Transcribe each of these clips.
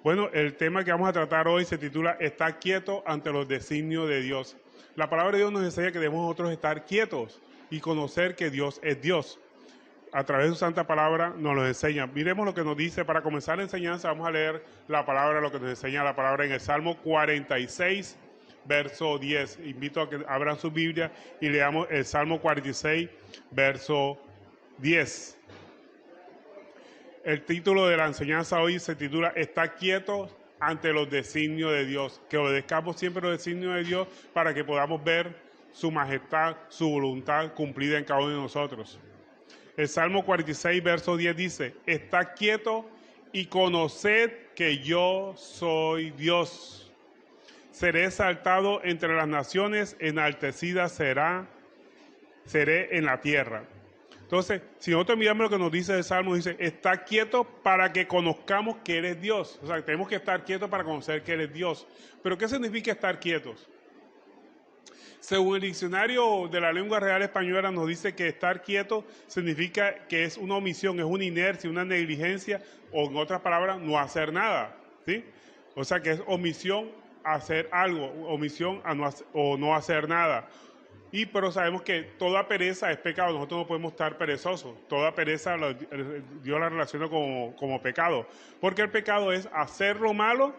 Bueno, el tema que vamos a tratar hoy se titula "Está quieto ante los designios de Dios". La palabra de Dios nos enseña que debemos nosotros estar quietos y conocer que Dios es Dios. A través de su santa palabra nos lo enseña. Miremos lo que nos dice. Para comenzar la enseñanza vamos a leer la palabra, lo que nos enseña la palabra en el Salmo 46, verso 10. Invito a que abran su Biblia y leamos el Salmo 46, verso 10. El título de la enseñanza hoy se titula "Está quieto ante los designios de Dios", que obedezcamos siempre los designios de Dios para que podamos ver su majestad, su voluntad cumplida en cada uno de nosotros. El Salmo 46, verso 10 dice: "Está quieto y conoced que yo soy Dios. Seré exaltado entre las naciones, enaltecida seré en la tierra". Entonces, si nosotros miramos lo que nos dice el Salmo, dice: está quieto para que conozcamos que Él es Dios. O sea, tenemos que estar quietos para conocer que Él es Dios. ¿Pero qué significa estar quietos? Según el diccionario de la lengua real española, nos dice que estar quieto significa que es una omisión, es una inercia, una negligencia, o en otras palabras, no hacer nada, ¿sí? O sea, que es omisión a hacer algo, omisión a no hacer nada. Pero sabemos que toda pereza es pecado, nosotros no podemos estar perezosos. Toda pereza Dios la relaciona como pecado, porque el pecado es hacer lo malo,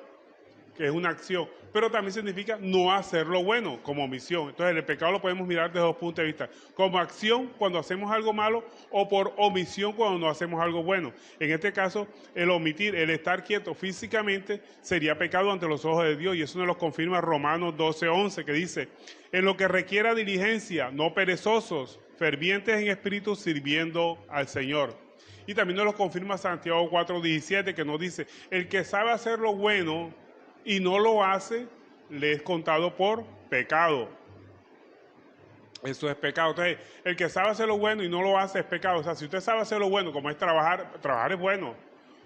que es una acción, pero también significa no hacer lo bueno, como omisión. Entonces el pecado lo podemos mirar desde dos puntos de vista: como acción cuando hacemos algo malo, o por omisión cuando no hacemos algo bueno. En este caso, el omitir, el estar quieto físicamente sería pecado ante los ojos de Dios, y eso nos lo confirma Romanos 12:11, que dice: "En lo que requiera diligencia, no perezosos, fervientes en espíritu, sirviendo al Señor". Y también nos lo confirma Santiago 4:17, que nos dice: "El que sabe hacer lo bueno y no lo hace, le es contado por pecado". Eso es pecado. Entonces, el que sabe hacer lo bueno y no lo hace es pecado. O sea, si usted sabe hacer lo bueno, como es trabajar es bueno.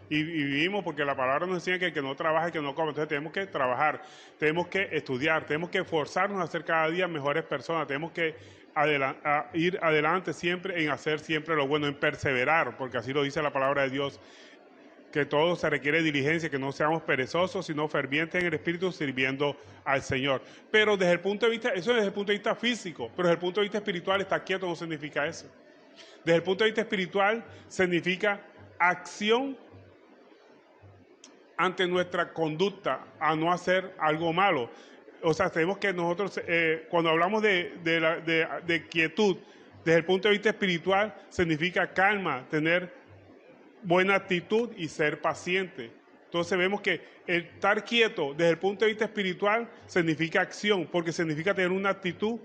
Y vivimos, porque la palabra nos enseña que el que no trabaja, el que no come. Entonces tenemos que trabajar, tenemos que estudiar, tenemos que esforzarnos a ser cada día mejores personas, tenemos que ir adelante siempre en hacer siempre lo bueno, en perseverar, porque así lo dice la palabra de Dios, que todo se requiere diligencia, que no seamos perezosos, sino fervientes en el espíritu, sirviendo al Señor. Pero desde el punto de vista, eso es desde el punto de vista físico, pero desde el punto de vista espiritual, estar quieto no significa eso. Desde el punto de vista espiritual, significa acción ante nuestra conducta a no hacer algo malo. O sea, tenemos que nosotros, cuando hablamos de quietud, desde el punto de vista espiritual, significa calma, tener buena actitud y ser paciente. Entonces vemos que el estar quieto desde el punto de vista espiritual significa acción, porque significa tener una actitud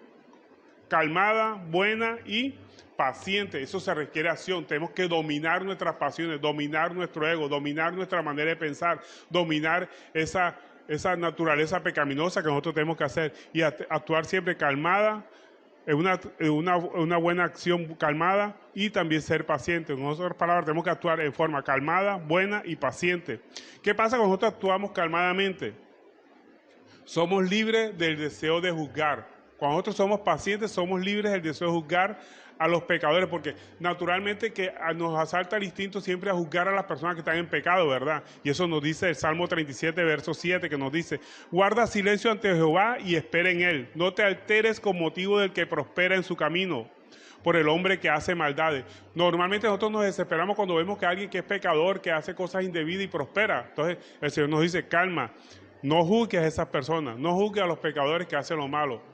calmada, buena y paciente. Eso se requiere acción. Tenemos que dominar nuestras pasiones, dominar nuestro ego, dominar nuestra manera de pensar, dominar esa naturaleza pecaminosa que nosotros tenemos que hacer, y actuar siempre calmada, en una buena acción calmada, y también ser paciente. En otras palabras, tenemos que actuar en forma calmada, buena y paciente. ¿Qué pasa cuando nosotros actuamos calmadamente? Somos libres del deseo de juzgar. Cuando nosotros somos pacientes, somos libres del deseo de juzgar a los pecadores, porque naturalmente que nos asalta el instinto siempre a juzgar a las personas que están en pecado, ¿verdad? Y eso nos dice el Salmo 37, verso 7, que nos dice: "Guarda silencio ante Jehová y espera en Él. No te alteres con motivo del que prospera en su camino, por el hombre que hace maldades". Normalmente nosotros nos desesperamos cuando vemos que alguien que es pecador, que hace cosas indebidas y prospera. Entonces el Señor nos dice: calma, no juzgues a esas personas, no juzgues a los pecadores que hacen lo malo.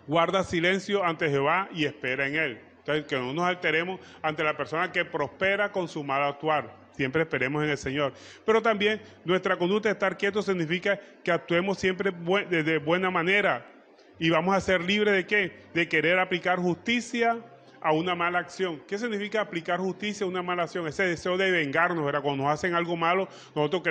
Guarda silencio ante Jehová y espera en Él. Entonces, que no nos alteremos ante la persona que prospera con su mal actuar. Siempre esperemos en el Señor. Pero también nuestra conducta de estar quietos significa que actuemos siempre de buena manera. Y vamos a ser libres ¿de qué? De querer aplicar justicia a una mala acción. ¿Qué significa aplicar justicia a una mala acción? Ese deseo de vengarnos, ¿verdad? Cuando nos hacen algo malo, nosotros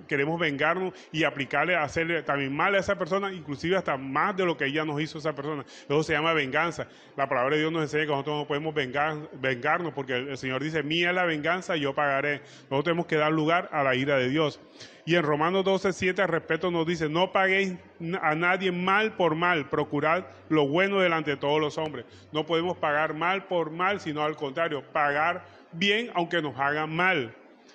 queremos vengarnos y hacerle también mal a esa persona, inclusive hasta más de lo que ella nos hizo esa persona. Eso se llama venganza. La palabra de Dios nos enseña que nosotros no podemos vengarnos, porque el Señor dice: "Mía es la venganza, yo pagaré". Nosotros tenemos que dar lugar a la ira de Dios. Y en Romanos 12:7 al respecto nos dice: "No paguéis a nadie mal por mal, procurad lo bueno delante de todos los hombres". No podemos pagar mal por mal, sino al contrario, pagar bien aunque nos hagan mal.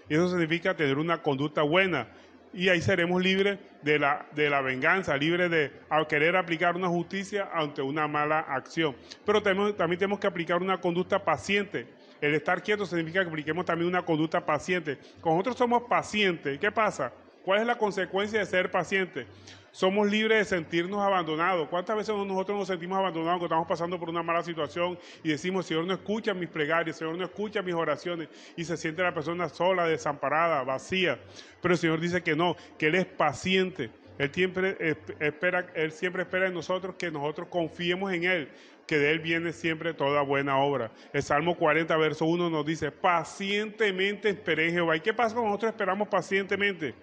Y eso significa tener una conducta buena. Y ahí seremos libres de la venganza, libres de querer aplicar una justicia ante una mala acción. Pero también tenemos que aplicar una conducta paciente. El estar quieto significa que apliquemos también una conducta paciente. Cuando nosotros somos pacientes, ¿qué pasa? ¿Cuál es la consecuencia de ser pacientes? Somos libres de sentirnos abandonados. ¿Cuántas veces nosotros nos sentimos abandonados cuando estamos pasando por una mala situación y decimos, Señor no escucha mis plegarias, Señor no escucha mis oraciones, y se siente la persona sola, desamparada, vacía? Pero el Señor dice que no, que Él es paciente. Él siempre espera en nosotros que nosotros confiemos en Él, que de Él viene siempre toda buena obra. El Salmo 40, verso 1 nos dice, pacientemente esperé en Jehová. ¿Y qué pasa cuando nosotros esperamos pacientemente?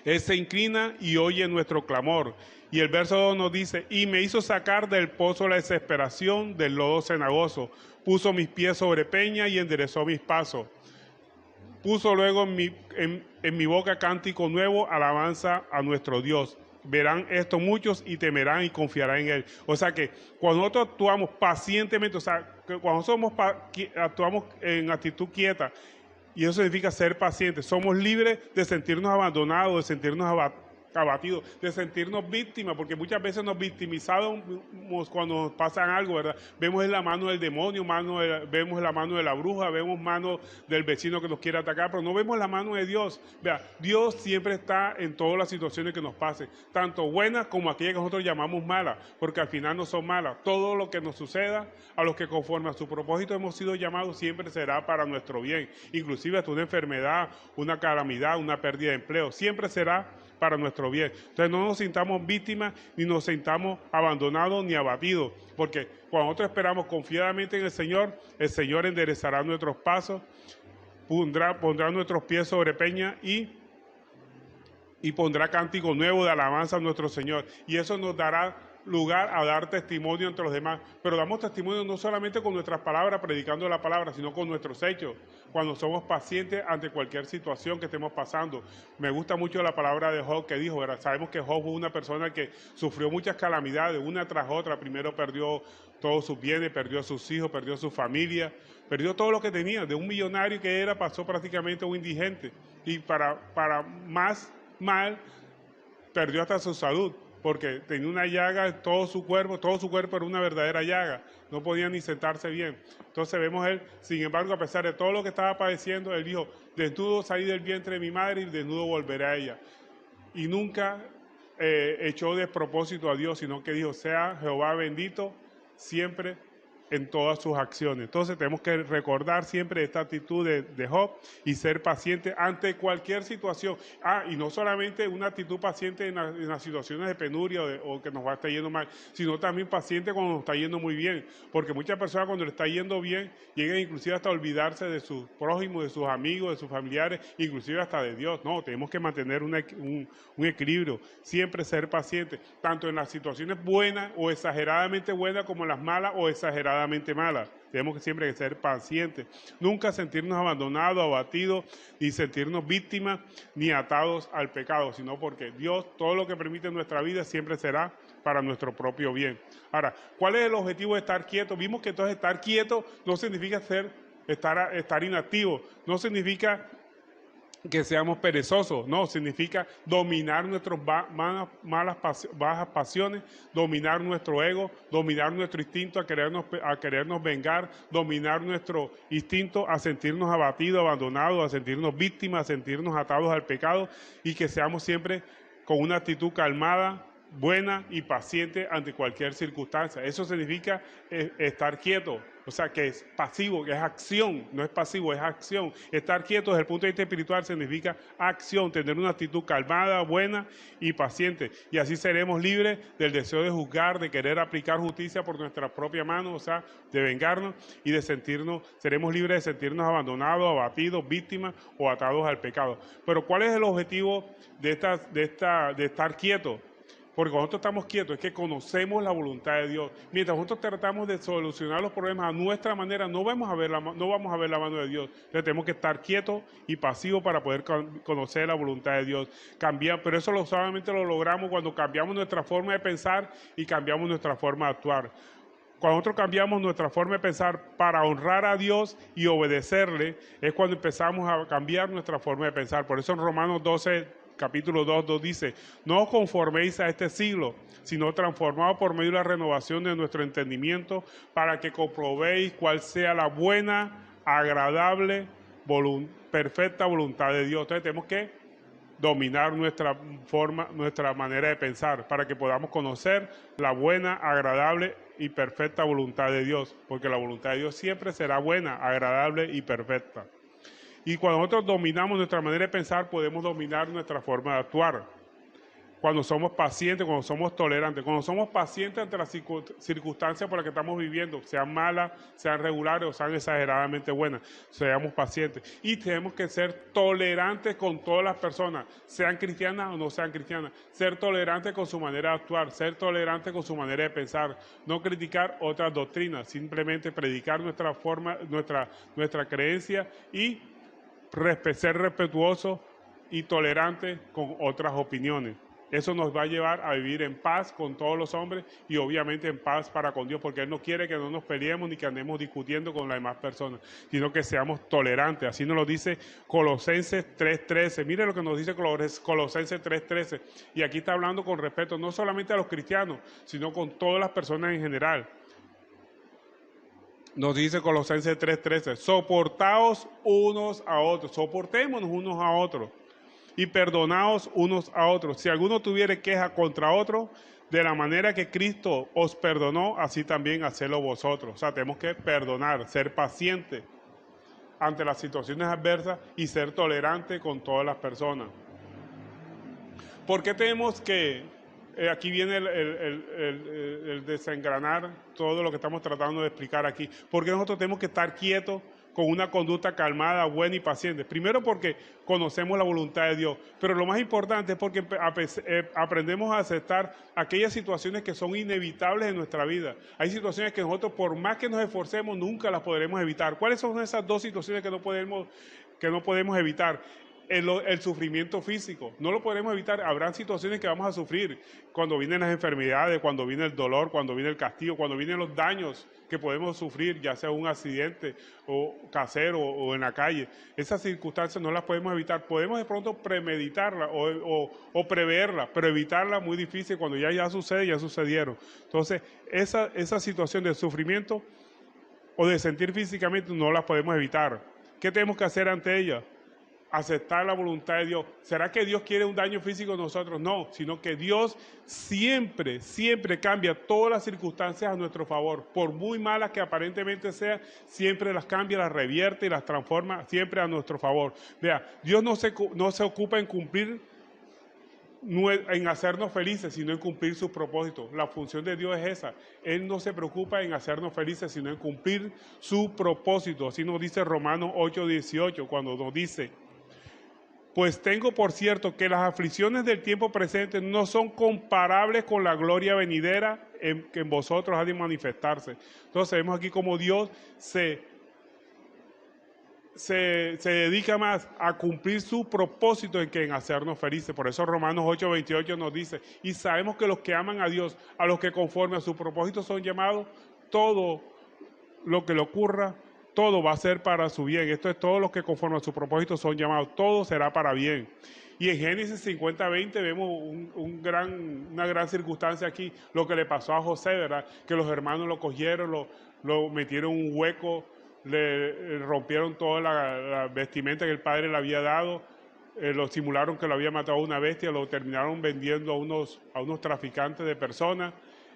Él se inclina y oye nuestro clamor. Y el verso 2 nos dice, y me hizo sacar del pozo la desesperación, del lodo cenagoso. Puso mis pies sobre peña y enderezó mis pasos. Puso luego en mi boca cántico nuevo, alabanza a nuestro Dios. Verán esto muchos y temerán y confiarán en Él. O sea que cuando nosotros actuamos pacientemente, o sea, que cuando actuamos en actitud quieta, y eso significa ser pacientes. Somos libres de sentirnos abandonados, de sentirnos abatidos, de sentirnos víctimas, porque muchas veces nos victimizamos cuando nos pasan algo, ¿verdad? Vemos en la mano del demonio, vemos la mano de la bruja, vemos mano del vecino que nos quiere atacar, pero no vemos la mano de Dios. Vea, Dios siempre está en todas las situaciones que nos pasen, tanto buenas como aquellas que nosotros llamamos malas, porque al final no son malas. Todo lo que nos suceda, a los que conforme a su propósito hemos sido llamados, siempre será para nuestro bien. Inclusive hasta una enfermedad, una calamidad, una pérdida de empleo, siempre será para nuestro bien. Entonces no nos sintamos víctimas, ni nos sintamos abandonados ni abatidos, porque cuando nosotros esperamos confiadamente en el Señor enderezará nuestros pasos, pondrá nuestros pies sobre peña y pondrá cántico nuevo de alabanza a nuestro Señor. Y eso nos dará lugar a dar testimonio entre los demás, pero damos testimonio no solamente con nuestras palabras, predicando la palabra, sino con nuestros hechos, cuando somos pacientes ante cualquier situación que estemos pasando. Me gusta mucho la palabra de Job que dijo, ¿verdad? Sabemos que Job fue una persona que sufrió muchas calamidades, una tras otra. Primero perdió todos sus bienes, perdió a sus hijos, perdió a su familia, perdió todo lo que tenía. De un millonario que era, pasó prácticamente a un indigente, y para más mal, perdió hasta su salud, porque tenía una llaga en todo su cuerpo era una verdadera llaga, no podía ni sentarse bien. Entonces vemos él, sin embargo, a pesar de todo lo que estaba padeciendo, él dijo, desnudo salí del vientre de mi madre y desnudo volveré a ella. Y nunca echó de propósito a Dios, sino que dijo, sea Jehová bendito siempre en todas sus acciones. Entonces tenemos que recordar siempre esta actitud de Job y ser paciente ante cualquier situación. Y no solamente una actitud paciente en las situaciones de penuria o que nos va a estar yendo mal, sino también paciente cuando nos está yendo muy bien, porque muchas personas cuando le está yendo bien llegan inclusive hasta olvidarse de sus prójimos, de sus amigos, de sus familiares, inclusive hasta de Dios. No, tenemos que mantener un equilibrio, siempre ser paciente, tanto en las situaciones buenas o exageradamente buenas como en las malas o exageradamente malas. Tenemos que siempre ser pacientes, nunca sentirnos abandonados, abatidos, ni sentirnos víctimas, ni atados al pecado, sino porque Dios, todo lo que permite en nuestra vida siempre será para nuestro propio bien. Ahora, ¿cuál es el objetivo de estar quieto? Vimos que entonces estar quieto no significa estar inactivo, no significa que seamos perezosos, no, significa dominar nuestras bajas pasiones, dominar nuestro ego, dominar nuestro instinto a querernos vengar, dominar nuestro instinto a sentirnos abatidos, abandonados, a sentirnos víctimas, a sentirnos atados al pecado, y que seamos siempre con una actitud calmada, buena y paciente ante cualquier circunstancia. Eso significa estar quieto, o sea que es pasivo, que es acción, no es pasivo, es acción. Estar quieto desde el punto de vista espiritual significa acción, tener una actitud calmada, buena y paciente, y así seremos libres del deseo de juzgar, de querer aplicar justicia por nuestra propia mano, o sea, de vengarnos, y seremos libres de sentirnos abandonados, abatidos, víctimas o atados al pecado. Pero ¿cuál es el objetivo de estar quieto? Porque cuando nosotros estamos quietos es que conocemos la voluntad de Dios. Mientras nosotros tratamos de solucionar los problemas a nuestra manera, no vamos a ver la mano de Dios. Entonces tenemos que estar quietos y pasivos para poder conocer la voluntad de Dios. Pero eso solamente lo logramos cuando cambiamos nuestra forma de pensar y cambiamos nuestra forma de actuar. Cuando nosotros cambiamos nuestra forma de pensar para honrar a Dios y obedecerle, es cuando empezamos a cambiar nuestra forma de pensar. Por eso en Romanos 12, capítulo 2 dice, no os conforméis a este siglo, sino transformados por medio de la renovación de nuestro entendimiento, para que comprobéis cuál sea la buena, agradable, perfecta voluntad de Dios. Entonces tenemos que dominar nuestra manera de pensar, para que podamos conocer la buena, agradable y perfecta voluntad de Dios, porque la voluntad de Dios siempre será buena, agradable y perfecta. Y cuando nosotros dominamos nuestra manera de pensar, podemos dominar nuestra forma de actuar. Cuando somos pacientes, cuando somos tolerantes, cuando somos pacientes ante las circunstancias por las que estamos viviendo, sean malas, sean regulares o sean exageradamente buenas, seamos pacientes. Y tenemos que ser tolerantes con todas las personas, sean cristianas o no sean cristianas. Ser tolerantes con su manera de actuar, ser tolerantes con su manera de pensar, no criticar otras doctrinas, simplemente predicar nuestra forma, nuestra creencia y ser respetuosos y tolerantes con otras opiniones. Eso nos va a llevar a vivir en paz con todos los hombres y obviamente en paz para con Dios, porque Él no quiere que no nos peleemos ni que andemos discutiendo con las demás personas, sino que seamos tolerantes. Así nos lo dice Colosenses 3:13. Mire lo que nos dice Colosenses 3:13. Y aquí está hablando con respeto no solamente a los cristianos, sino con todas las personas en general. Nos dice Colosenses 3:13, soportaos unos a otros, soportémonos unos a otros y perdonaos unos a otros. Si alguno tuviere queja contra otro, de la manera que Cristo os perdonó, así también hacedlo vosotros. O sea, tenemos que perdonar, ser pacientes ante las situaciones adversas y ser tolerantes con todas las personas. ¿Por qué tenemos que, aquí viene el desengranar todo lo que estamos tratando de explicar aquí? ¿Por qué nosotros tenemos que estar quietos con una conducta calmada, buena y paciente? Primero porque conocemos la voluntad de Dios, pero lo más importante es porque aprendemos a aceptar aquellas situaciones que son inevitables en nuestra vida. Hay situaciones que nosotros, por más que nos esforcemos, nunca las podremos evitar. ¿Cuáles son esas dos situaciones que no podemos evitar? El sufrimiento físico, no lo podemos evitar. Habrán situaciones que vamos a sufrir cuando vienen las enfermedades, cuando viene el dolor, cuando viene el castigo, cuando vienen los daños que podemos sufrir, ya sea un accidente o casero o en la calle. Esas circunstancias no las podemos evitar. Podemos de pronto premeditarlas o preverlas, pero evitarlas muy difícil. Cuando ya sucede, ya sucedieron. Entonces, esa situación de sufrimiento o de sentir físicamente no las podemos evitar. ¿Qué tenemos que hacer ante ellas? Aceptar la voluntad de Dios. ¿Será que Dios quiere un daño físico en nosotros? No, sino que Dios siempre cambia todas las circunstancias a nuestro favor. Por muy malas que aparentemente sean, siempre las cambia, las revierte y las transforma siempre a nuestro favor. Vea, Dios no se ocupa en hacernos felices, sino en cumplir sus propósitos. La función de Dios es esa. Él no se preocupa en hacernos felices, sino en cumplir su propósito. Así nos dice Romanos 8:18, cuando nos dice: pues tengo por cierto que las aflicciones del tiempo presente no son comparables con la gloria venidera que en vosotros ha de manifestarse. Entonces vemos aquí como Dios se dedica más a cumplir su propósito en hacernos felices. Por eso Romanos 8:28 nos dice: y sabemos que los que aman a Dios, a los que conforme a su propósito son llamados, todo lo que le ocurra, todo va a ser para su bien. Esto es, todos los que conforme a su propósito son llamados, todo será para bien. Y en Génesis 50:20 vemos una gran circunstancia aquí, lo que le pasó a José, ¿verdad? Que los hermanos lo cogieron, lo metieron en un hueco, le rompieron toda la vestimenta que el padre le había dado, lo simularon que lo había matado a una bestia, lo terminaron vendiendo a unos traficantes de personas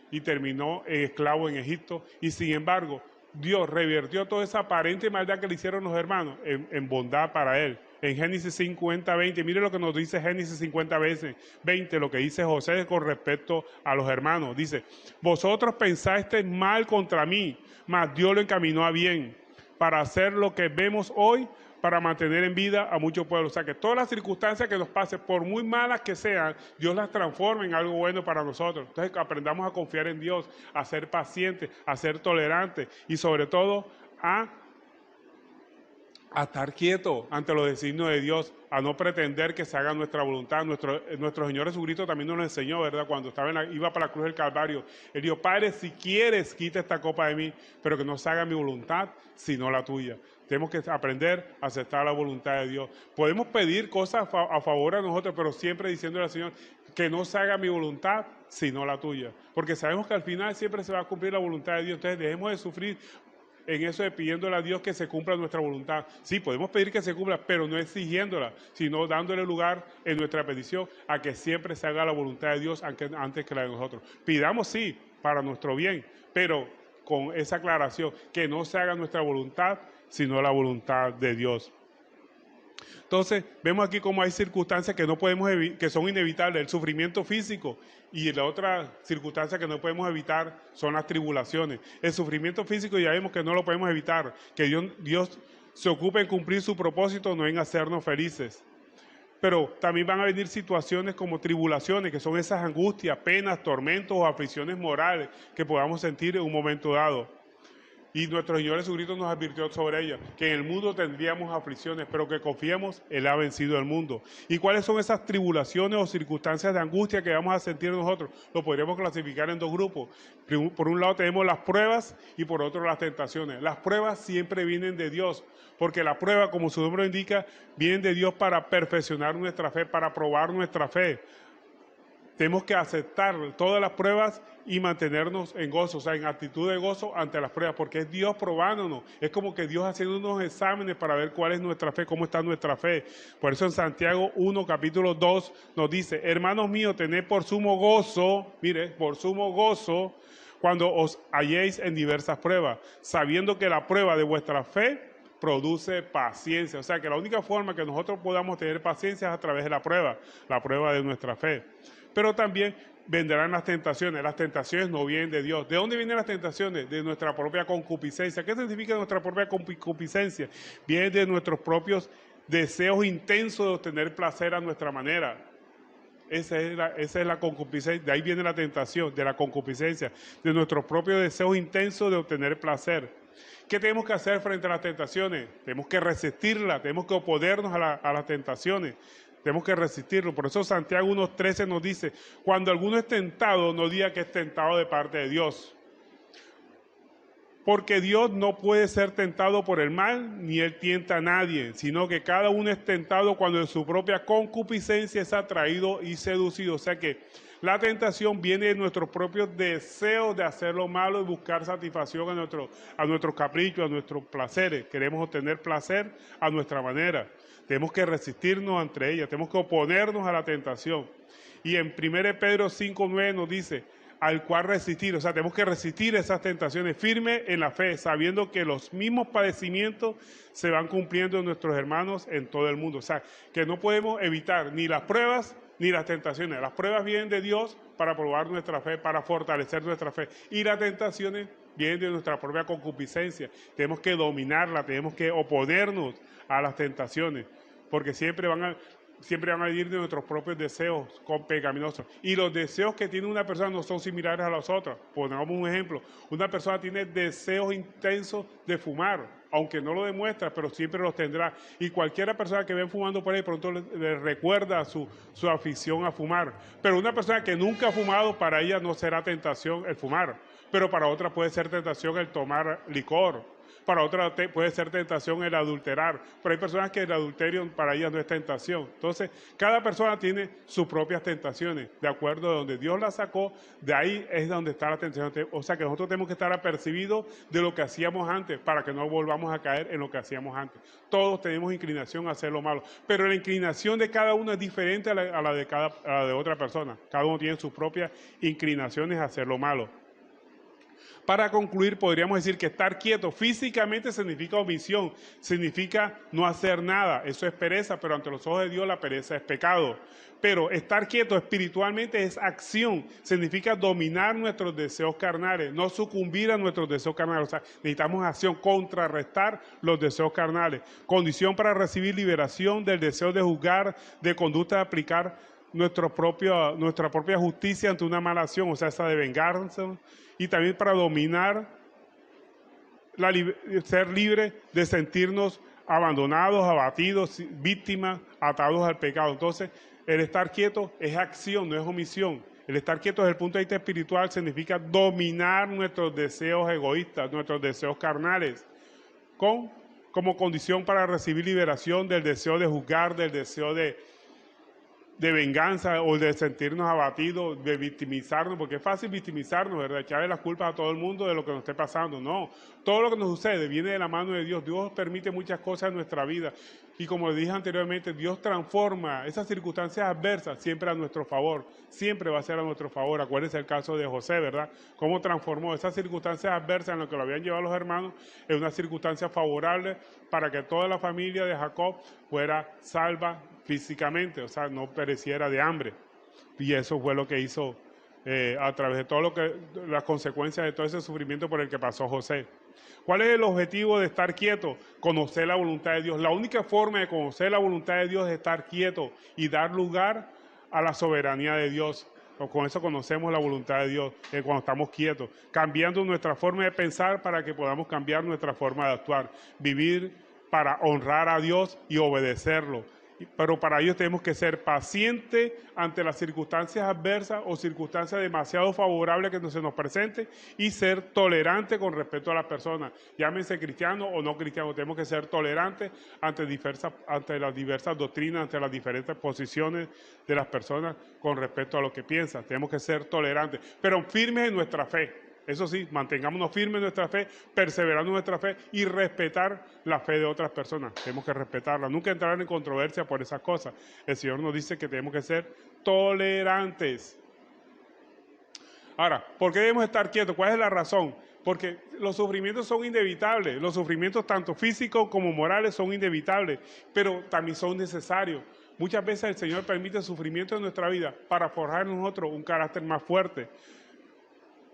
y terminó esclavo en Egipto. Y sin embargo, Dios revirtió toda esa aparente maldad que le hicieron los hermanos en bondad para él. En Génesis 50:20, mire lo que nos dice Génesis 50:20, lo que dice José con respecto a los hermanos. Dice: vosotros pensasteis mal contra mí, mas Dios lo encaminó a bien, para hacer lo que vemos hoy, para mantener en vida a muchos pueblos. O sea, que todas las circunstancias que nos pasen, por muy malas que sean, Dios las transforma en algo bueno para nosotros. Entonces, aprendamos a confiar en Dios, a ser pacientes, a ser tolerantes y sobre todo a a estar quieto ante los designios de Dios, a no pretender que se haga nuestra voluntad. Nuestro Señor Jesucristo también nos lo enseñó, ¿verdad? Cuando iba para la cruz del Calvario, Él dijo: Padre, si quieres, quita esta copa de mí, pero que no se haga mi voluntad, sino la tuya. Tenemos que aprender a aceptar la voluntad de Dios. Podemos pedir cosas a favor de nosotros, pero siempre diciéndole al Señor que no se haga mi voluntad, sino la tuya. Porque sabemos que al final siempre se va a cumplir la voluntad de Dios. Entonces dejemos de sufrir en eso de pidiéndole a Dios que se cumpla nuestra voluntad. Sí, podemos pedir que se cumpla, pero no exigiéndola, sino dándole lugar en nuestra petición a que siempre se haga la voluntad de Dios antes que la de nosotros. Pidamos, sí, para nuestro bien, pero con esa aclaración, que no se haga nuestra voluntad, sino la voluntad de Dios. Entonces, vemos aquí cómo hay circunstancias que no podemos que son inevitables, el sufrimiento físico, y la otra circunstancia que no podemos evitar son las tribulaciones. El sufrimiento físico ya vemos que no lo podemos evitar, que Dios se ocupa en cumplir su propósito, no en hacernos felices. Pero también van a venir situaciones como tribulaciones, que son esas angustias, penas, tormentos o aflicciones morales que podamos sentir en un momento dado. Y nuestro Señor Jesucristo nos advirtió sobre ella, que en el mundo tendríamos aflicciones, pero que confiemos, Él ha vencido el mundo. ¿Y cuáles son esas tribulaciones o circunstancias de angustia que vamos a sentir nosotros? Lo podríamos clasificar en dos grupos. Por un lado tenemos las pruebas y por otro las tentaciones. Las pruebas siempre vienen de Dios, porque la prueba, como su nombre indica, viene de Dios para perfeccionar nuestra fe, para probar nuestra fe. Tenemos que aceptar todas las pruebas y mantenernos en gozo, o sea, en actitud de gozo ante las pruebas, porque es Dios probándonos. Es como que Dios haciendo unos exámenes para ver cuál es nuestra fe, cómo está nuestra fe. Por eso en Santiago 1, capítulo 2, nos dice: hermanos míos, tened por sumo gozo, mire, por sumo gozo, cuando os halléis en diversas pruebas, sabiendo que la prueba de vuestra fe produce paciencia. O sea, que la única forma que nosotros podamos tener paciencia es a través de la prueba de nuestra fe. Pero también vendrán las tentaciones. Las tentaciones no vienen de Dios. ¿De dónde vienen las tentaciones? De nuestra propia concupiscencia. ¿Qué significa nuestra propia concupiscencia? Viene de nuestros propios deseos intensos de obtener placer a nuestra manera. Esa es la concupiscencia. De ahí viene la tentación, de la concupiscencia, de nuestros propios deseos intensos de obtener placer. ¿Qué tenemos que hacer frente a las tentaciones? Tenemos que resistirlas, tenemos que oponernos a las tentaciones. Tenemos que resistirlo. Por eso Santiago 1:13 nos dice: cuando alguno es tentado, no diga que es tentado de parte de Dios. Porque Dios no puede ser tentado por el mal, ni Él tienta a nadie, sino que cada uno es tentado cuando de su propia concupiscencia es atraído y seducido. O sea que la tentación viene de nuestros propios deseos de hacer lo malo y buscar satisfacción a nuestros caprichos, a nuestros placeres. Queremos obtener placer a nuestra manera. Tenemos que resistirnos ante ella, tenemos que oponernos a la tentación. Y en 1 Pedro 5:9 nos dice: al cual resistir, o sea, tenemos que resistir esas tentaciones firmes en la fe, sabiendo que los mismos padecimientos se van cumpliendo en nuestros hermanos en todo el mundo. O sea, que no podemos evitar ni las pruebas ni las tentaciones. Las pruebas vienen de Dios para probar nuestra fe, para fortalecer nuestra fe. Y las tentaciones vienen de nuestra propia concupiscencia. Tenemos que dominarla, tenemos que oponernos a las tentaciones, porque siempre van a venir de nuestros propios deseos pecaminosos. Y los deseos que tiene una persona no son similares a los otros. Pongamos un ejemplo: una persona tiene deseos intensos de fumar, aunque no lo demuestra, pero siempre los tendrá. Y cualquiera persona que ven fumando por ahí pronto le recuerda su afición a fumar. Pero una persona que nunca ha fumado, para ella no será tentación el fumar, pero para otra puede ser tentación el tomar licor. Para otra puede ser tentación el adulterar, pero hay personas que el adulterio para ellas no es tentación. Entonces, cada persona tiene sus propias tentaciones, de acuerdo a donde Dios la sacó, de ahí es donde está la tentación. O sea que nosotros tenemos que estar apercibidos de lo que hacíamos antes, para que no volvamos a caer en lo que hacíamos antes. Todos tenemos inclinación a hacer lo malo, pero la inclinación de cada uno es diferente a la de otra persona. Cada uno tiene sus propias inclinaciones a hacer lo malo. Para concluir, podríamos decir que estar quieto físicamente significa omisión, significa no hacer nada. Eso es pereza, pero ante los ojos de Dios la pereza es pecado. Pero estar quieto espiritualmente es acción, significa dominar nuestros deseos carnales, no sucumbir a nuestros deseos carnales. O sea, necesitamos acción, contrarrestar los deseos carnales. Condición para recibir liberación del deseo de juzgar, de conducta de aplicar nuestra propia justicia ante una mala acción, o sea, esa de venganza. Y también para dominar, ser libre de sentirnos abandonados, abatidos, víctimas, atados al pecado. Entonces, el estar quieto es acción, no es omisión. El estar quieto desde el punto de vista espiritual significa dominar nuestros deseos egoístas, nuestros deseos carnales, como condición para recibir liberación del deseo de juzgar, del deseo de venganza o de sentirnos abatidos, de victimizarnos, porque es fácil victimizarnos, ¿verdad? Echarle las culpas a todo el mundo de lo que nos esté pasando. No, todo lo que nos sucede viene de la mano de Dios. Dios permite muchas cosas en nuestra vida. Y como dije anteriormente, Dios transforma esas circunstancias adversas siempre a nuestro favor. Siempre va a ser a nuestro favor. Acuérdense el caso de José, ¿verdad? Cómo transformó esas circunstancias adversas en las que lo habían llevado los hermanos en una circunstancia favorable para que toda la familia de Jacob fuera salva físicamente, o sea, no pereciera de hambre. Y eso fue lo que hizo a través de las consecuencias de todo ese sufrimiento por el que pasó José. ¿Cuál es el objetivo de estar quieto? Conocer la voluntad de Dios. La única forma de conocer la voluntad de Dios es estar quieto y dar lugar a la soberanía de Dios. Con eso conocemos la voluntad de Dios, cuando estamos quietos, cambiando nuestra forma de pensar para que podamos cambiar nuestra forma de actuar, vivir para honrar a Dios y obedecerlo. Pero para ello tenemos que ser pacientes ante las circunstancias adversas o circunstancias demasiado favorables que se nos presenten y ser tolerantes con respecto a las personas. Llámense cristianos o no cristianos, tenemos que ser tolerantes ante las diversas doctrinas, ante las diferentes posiciones de las personas con respecto a lo que piensan. Tenemos que ser tolerantes, pero firmes en nuestra fe. Eso sí, mantengámonos firmes en nuestra fe, perseverando en nuestra fe y respetar la fe de otras personas. Tenemos que respetarla, nunca entrar en controversia por esas cosas. El Señor nos dice que tenemos que ser tolerantes. Ahora, ¿por qué debemos estar quietos? ¿Cuál es la razón? Porque los sufrimientos son inevitables. Los sufrimientos tanto físicos como morales son inevitables, pero también son necesarios. Muchas veces el Señor permite el sufrimiento en nuestra vida para forjar en nosotros un carácter más fuerte.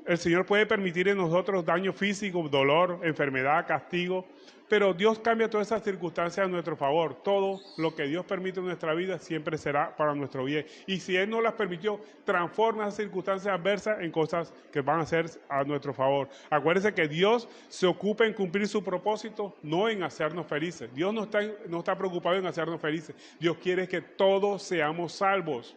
El Señor puede permitir en nosotros daño físico, dolor, enfermedad, castigo, pero Dios cambia todas esas circunstancias a nuestro favor. Todo lo que Dios permite en nuestra vida siempre será para nuestro bien. Y si Él no las permitió, transforma esas circunstancias adversas en cosas que van a ser a nuestro favor. Acuérdense que Dios se ocupa en cumplir su propósito, no en hacernos felices. Dios no está preocupado en hacernos felices. Dios quiere que todos seamos salvos.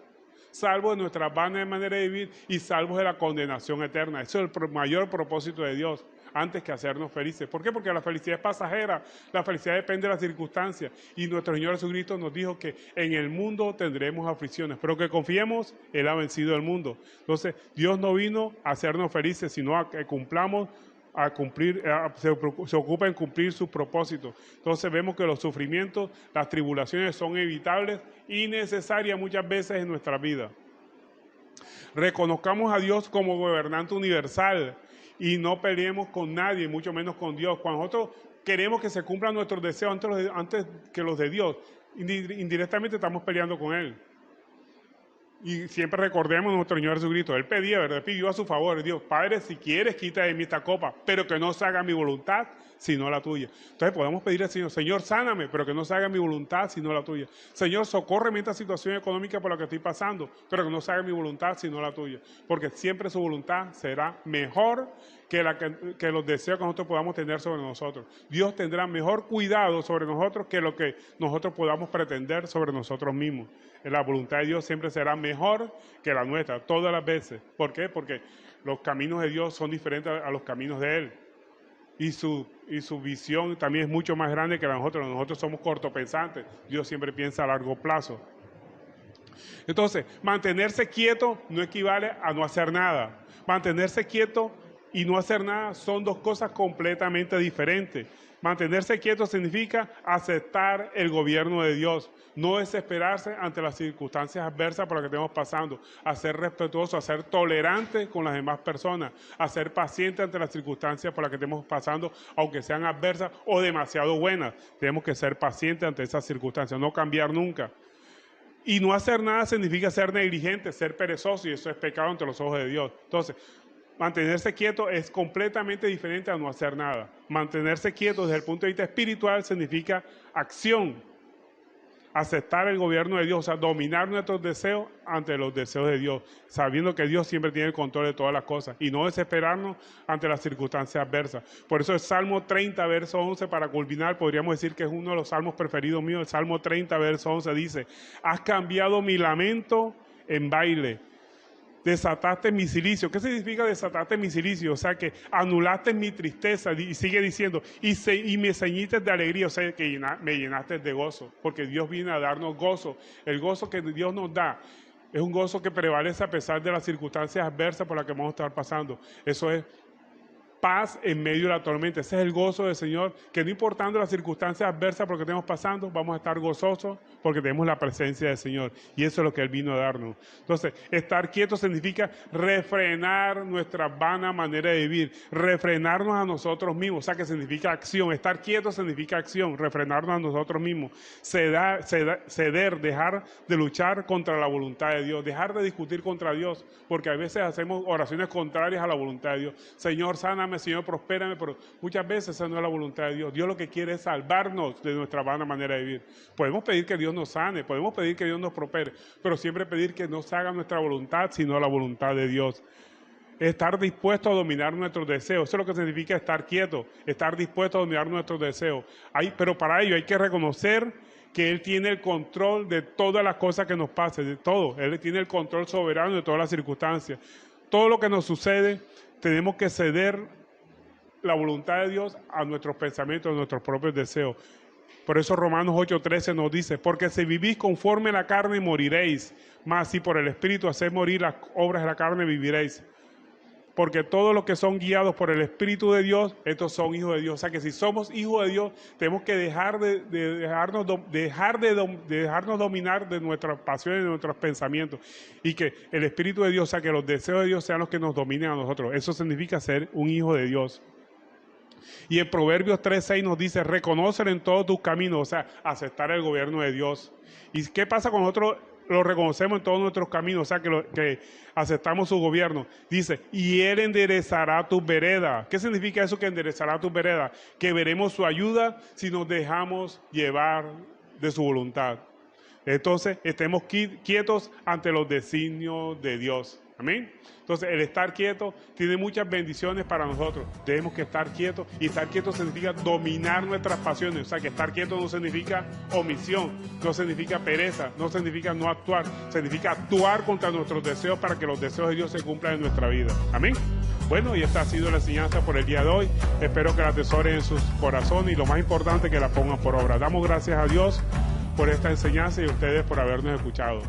Salvos de nuestra vana manera de vivir y salvos de la condenación eterna. Eso es el mayor propósito de Dios, antes que hacernos felices. ¿Por qué? Porque la felicidad es pasajera, la felicidad depende de las circunstancias. Y nuestro Señor Jesucristo nos dijo que en el mundo tendremos aflicciones, pero que confiemos, Él ha vencido el mundo. Entonces, Dios no vino a hacernos felices, sino a que cumplamos, se ocupa en cumplir sus propósitos. Entonces vemos que los sufrimientos, las tribulaciones son evitables y necesarias muchas veces en nuestra vida. Reconozcamos a Dios como gobernante universal y no peleemos con nadie, mucho menos con Dios. Cuando nosotros queremos que se cumplan nuestros deseos antes que los de Dios, indirectamente estamos peleando con Él. Y siempre recordemos a nuestro Señor Jesucristo. Él pedía, ¿verdad? Pidió a su favor. Dios, Padre, si quieres, quita de mí esta copa, pero que no se haga mi voluntad, sino la tuya. Entonces podemos pedir al Señor, Señor, sáname, pero que no se haga mi voluntad, sino la tuya. Señor, socórreme en esta situación económica por la que estoy pasando, pero que no se haga mi voluntad, sino la tuya. Porque siempre su voluntad será mejor que los deseos que nosotros podamos tener sobre nosotros. Dios tendrá mejor cuidado sobre nosotros que lo que nosotros podamos pretender sobre nosotros mismos. La voluntad de Dios siempre será mejor que la nuestra, todas las veces. ¿Por qué? Porque los caminos de Dios son diferentes a los caminos de Él. Y su visión también es mucho más grande que la de nosotros. Nosotros somos cortopensantes. Dios siempre piensa a largo plazo. Entonces, mantenerse quieto no equivale a no hacer nada. Mantenerse quieto y no hacer nada son dos cosas completamente diferentes. Mantenerse quieto significa aceptar el gobierno de Dios, no desesperarse ante las circunstancias adversas por las que estemos pasando, a ser respetuoso, a ser tolerante con las demás personas, a ser paciente ante las circunstancias por las que estemos pasando, aunque sean adversas o demasiado buenas. Tenemos que ser pacientes ante esas circunstancias, no cambiar nunca. Y no hacer nada significa ser negligente, ser perezoso, y eso es pecado ante los ojos de Dios. Entonces, mantenerse quieto es completamente diferente a no hacer nada. Mantenerse quieto desde el punto de vista espiritual significa acción. aceptar el gobierno de Dios, o sea, dominar nuestros deseos ante los deseos de Dios, sabiendo que Dios siempre tiene el control de todas las cosas y no desesperarnos ante las circunstancias adversas. Por eso el Salmo 30, verso 11, para culminar, podríamos decir que es uno de los salmos preferidos míos. El Salmo 30, verso 11 dice: has cambiado mi lamento en baile, desataste mi cilicio. ¿Qué significa desataste mi cilicio? O sea, que anulaste mi tristeza, y sigue diciendo, y me ceñiste de alegría, o sea, que me llenaste de gozo, porque Dios viene a darnos gozo. El gozo que Dios nos da es un gozo que prevalece a pesar de las circunstancias adversas por las que vamos a estar pasando. Eso es paz en medio de la tormenta. Ese es el gozo del Señor, que no importando las circunstancias adversas por las que estemos pasando, vamos a estar gozosos porque tenemos la presencia del Señor, y eso es lo que Él vino a darnos. Entonces, estar quieto significa refrenar nuestra vana manera de vivir, refrenarnos a nosotros mismos, o sea, que significa acción. Estar quieto significa acción, refrenarnos a nosotros mismos, ceder, dejar de luchar contra la voluntad de Dios, dejar de discutir contra Dios, porque a veces hacemos oraciones contrarias a la voluntad de Dios. Señor, sáname, Señor, prospérame, pero muchas veces esa no es la voluntad de Dios. Dios lo que quiere es salvarnos de nuestra vana manera de vivir. Podemos pedir que Dios nos sane, podemos pedir que Dios nos prospere, pero siempre pedir que no se haga nuestra voluntad, sino la voluntad de Dios. Estar dispuesto a dominar nuestros deseos, eso es lo que significa estar quieto, estar dispuesto a dominar nuestros deseos. Pero para ello hay que reconocer que Él tiene el control de todas las cosas que nos pasen, de todo. Él tiene el control soberano de todas las circunstancias. Todo lo que nos sucede, tenemos que ceder la voluntad de Dios a nuestros pensamientos, a nuestros propios deseos. Por eso Romanos 8:13 nos dice: porque si vivís conforme a la carne, moriréis, mas si por el Espíritu hacéis morir las obras de la carne, viviréis. Porque todos los que son guiados por el Espíritu de Dios, estos son hijos de Dios. O sea que si somos hijos de Dios, tenemos que dejarnos dominar de nuestras pasiones, de nuestros pensamientos. Y que el Espíritu de Dios, o sea que los deseos de Dios sean los que nos dominen a nosotros. Eso significa ser un hijo de Dios. Y en Proverbios 3:6 nos dice: reconócelo en todos tus caminos, o sea, aceptar el gobierno de Dios. ¿Y qué pasa con nosotros? Lo reconocemos en todos nuestros caminos, o sea, que aceptamos su gobierno. Dice: y Él enderezará tus veredas. ¿Qué significa eso, que enderezará tus veredas? Que veremos su ayuda si nos dejamos llevar de su voluntad. Entonces, estemos quietos ante los designios de Dios. Amén. Entonces, el estar quieto tiene muchas bendiciones para nosotros. Tenemos que estar quietos, y estar quieto significa dominar nuestras pasiones. O sea, que estar quieto no significa omisión, no significa pereza, no significa no actuar, significa actuar contra nuestros deseos para que los deseos de Dios se cumplan en nuestra vida. Amén. Bueno, y esta ha sido la enseñanza por el día de hoy. Espero que la atesoren en sus corazones y, lo más importante, que la pongan por obra. Damos gracias a Dios por esta enseñanza y a ustedes por habernos escuchado.